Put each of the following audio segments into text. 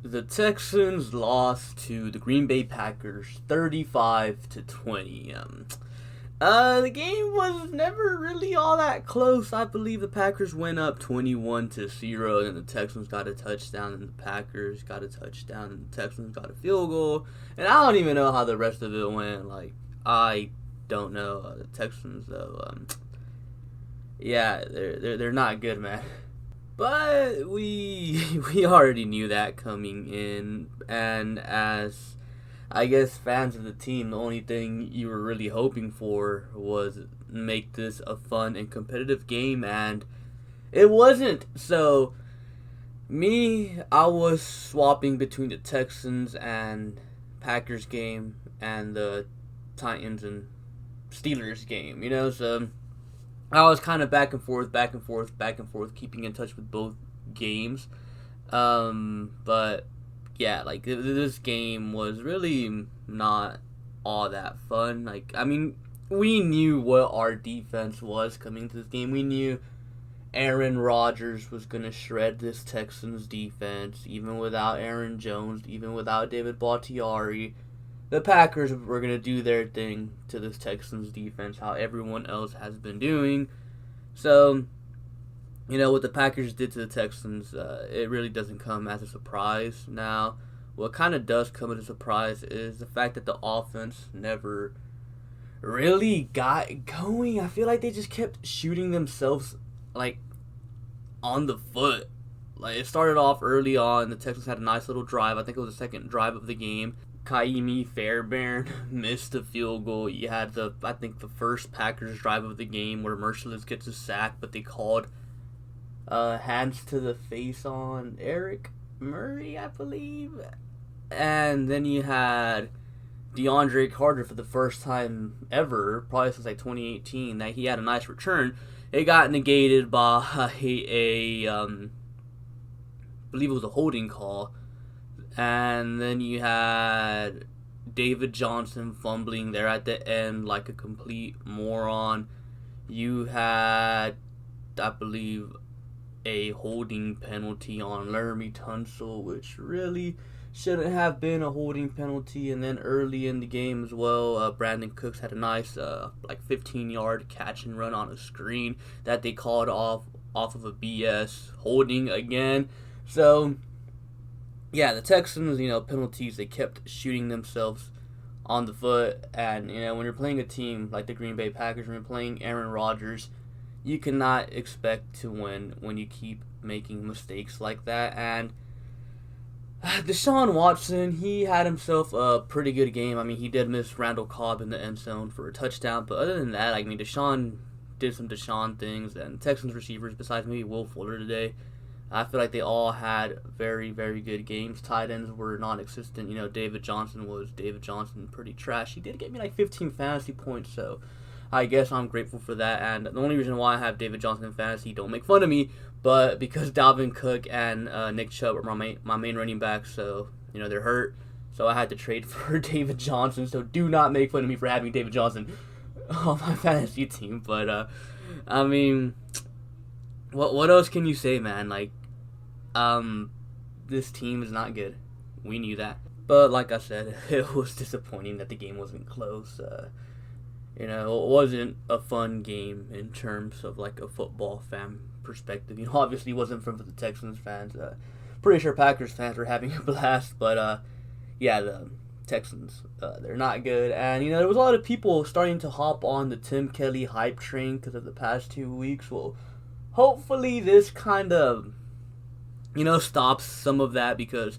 The Texans lost to the Green Bay Packers 35-20. The game was never really all that close. I believe the Packers went up 21-0, and the Texans got a touchdown, and the Packers got a touchdown, and the Texans got a field goal. And I don't even know how the rest of it went. Like, I don't know. The Texans, though, yeah, they're not good, man. But we already knew that coming in, and as I guess fans of the team, the only thing you were really hoping for was make this a fun and competitive game, and it wasn't. So I was swapping between the Texans and Packers game and the Titans and Steelers game, so I was kind of back and forth, back and forth, back and forth, keeping in touch with both games. But yeah, like this game was really not all that fun. Like, I mean, we knew what our defense was coming into this game. We knew Aaron Rodgers was gonna shred this Texans defense, even without Aaron Jones, even without David Bakhtiari. The Packers were going to do their thing to this Texans defense, how everyone else has been doing. So, what the Packers did to the Texans, it really doesn't come as a surprise. Now, what kind of does come as a surprise is the fact that the offense never really got going. I feel like they just kept shooting themselves, like, on the foot. Like, it started off early on. The Texans had a nice little drive. I think it was the second drive of the game. Kaimi Fairbairn missed a field goal. You had the first Packers drive of the game where Merciless gets a sack, but they called hands to the face on Eric Murray, I believe. And then you had DeAndre Carter for the first time ever, probably since like 2018, that he had a nice return. It got negated by I believe it was a holding call. And then you had David Johnson fumbling there at the end like a complete moron. You had, I believe, a holding penalty on Laramie Tunsil, which really shouldn't have been a holding penalty. And then early in the game as well, Brandon Cooks had a nice 15-yard catch and run on a screen that they called off of a BS holding again. So yeah, the Texans, penalties, they kept shooting themselves on the foot. And, when you're playing a team like the Green Bay Packers, when you're playing Aaron Rodgers, you cannot expect to win when you keep making mistakes like that. And Deshaun Watson, he had himself a pretty good game. I mean, he did miss Randall Cobb in the end zone for a touchdown. But other than that, Deshaun did some Deshaun things. And Texans receivers, besides maybe Will Fuller today, I feel like they all had very, very good games. Tight ends were non-existent. David Johnson was David Johnson, pretty trash. He did get me like 15 fantasy points, so I guess I'm grateful for that. And the only reason why I have David Johnson in fantasy, don't make fun of me, but because Dalvin Cook and Nick Chubb were my main running backs, so, they're hurt. So I had to trade for David Johnson, so do not make fun of me for having David Johnson on my fantasy team. But, I mean, what else can you say, man? Like, this team is not good. We knew that. But like I said, it was disappointing that the game wasn't close. It wasn't a fun game in terms of like a football fan perspective. Obviously it wasn't from the Texans fans. Pretty sure Packers fans were having a blast, but yeah, the Texans, they're not good. And there was a lot of people starting to hop on the Tim Kelly hype train because of the past 2 weeks. Well, hopefully this kind of stops some of that, because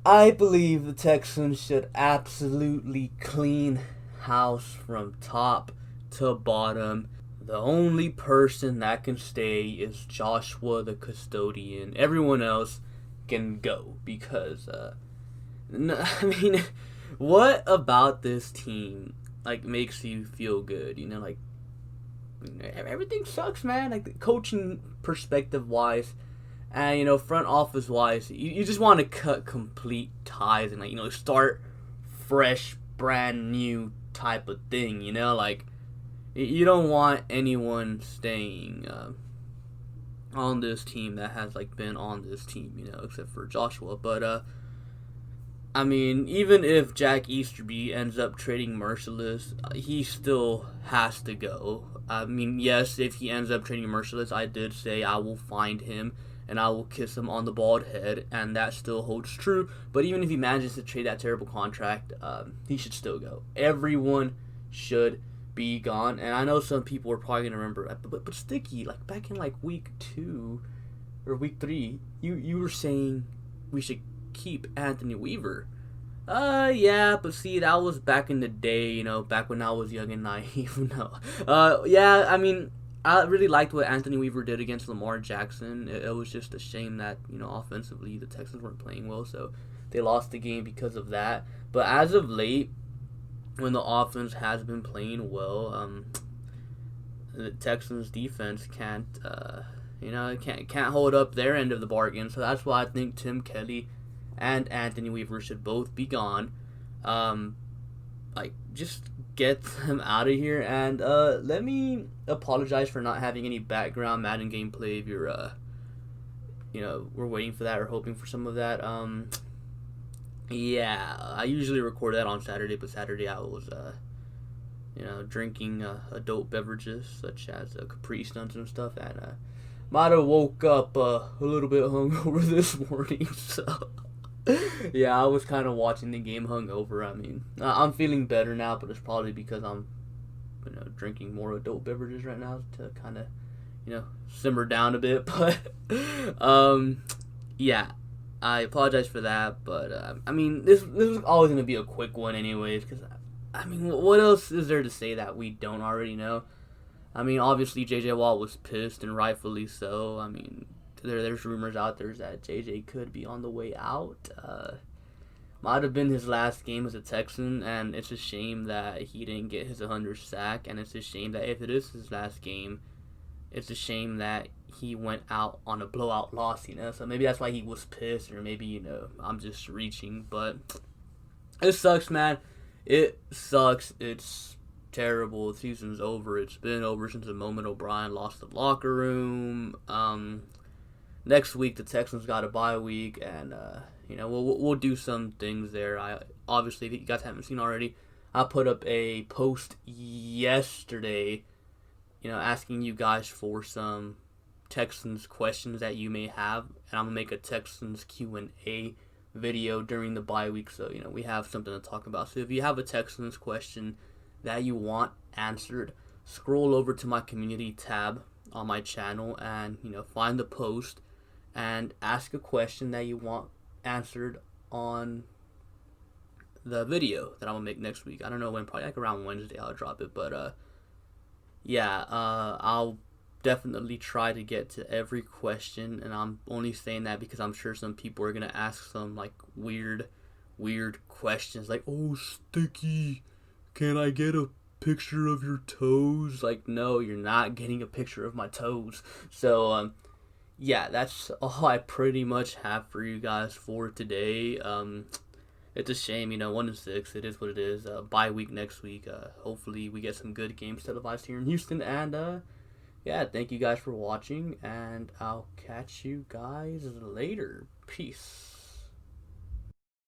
I believe the Texans should absolutely clean house from top to bottom. The only person that can stay is Joshua the custodian. Everyone else can go, because what about this team makes you feel good? Everything sucks, man. Like, the coaching perspective wise, and front office wise, you just want to cut complete ties and start fresh, brand new type of thing. You don't want anyone staying. on this team that has like been on this team, except for Joshua. But I mean, even if Jack Easterby ends up trading Merciless, he still has to go. I mean, yes, if he ends up trading Merciless, I did say I will find him and I will kiss him on the bald head, and that still holds true. But even if he manages to trade that terrible contract, he should still go. Everyone should be gone. And I know some people are probably gonna remember, but Sticky, like back in like week 2 or week 3, you were saying we should keep Anthony Weaver. Yeah, but see, that was back in the day, back when I was young and naive. No. Yeah, I mean, I really liked what Anthony Weaver did against Lamar Jackson. It was just a shame that, offensively the Texans weren't playing well, so they lost the game because of that. But as of late, when the offense has been playing well, the Texans defense can't hold up their end of the bargain. So that's why I think Tim Kelly and Anthony Weaver should both be gone. Just get them out of here. And let me apologize for not having any background Madden gameplay. If you're, we're waiting for that or hoping for some of that. Yeah, I usually record that on Saturday, but Saturday I was, drinking adult beverages such as Capri Suns and stuff, and might have woke up a little bit hungover this morning. So yeah, I was kind of watching the game hungover. I mean, I'm feeling better now, but it's probably because I'm, drinking more adult beverages right now to kind of, simmer down a bit. But yeah. I apologize for that, but I mean, this is always going to be a quick one anyways, because, I mean, what else is there to say that we don't already know? I mean, obviously, J.J. Watt was pissed, and rightfully so. I mean, there's rumors out there that J.J. could be on the way out. Might have been his last game as a Texan, and it's a shame that he didn't get his 100th sack, and it's a shame that if it is his last game, it's a shame that he went out on a blowout loss, so maybe that's why he was pissed, or maybe, I'm just reaching, but it sucks, man. It sucks. It's terrible. The season's over. It's been over since the moment O'Brien lost the locker room. Next week, the Texans got a bye week, and, we'll do some things there. Obviously, if you guys haven't seen already, I put up a post yesterday, asking you guys for some Texans questions that you may have, and I'm gonna make a Texans Q&A video during the bye week, so we have something to talk about. So if you have a Texans question that you want answered, scroll over to my community tab on my channel and find the post and ask a question that you want answered on the video that I'm gonna make next week. I don't know when, probably like around Wednesday I'll drop it, but yeah, I'll definitely try to get to every question, and I'm only saying that because I'm sure some people are gonna ask some like weird questions, like, "Oh, Sticky, can I get a picture of your toes?" Like, no, you're not getting a picture of my toes. So yeah, that's all I pretty much have for you guys for today. It's a shame, 1-6. It is what it is. Bye week next week. Hopefully we get some good games televised here in Houston. And yeah, thank you guys for watching, and I'll catch you guys later. Peace.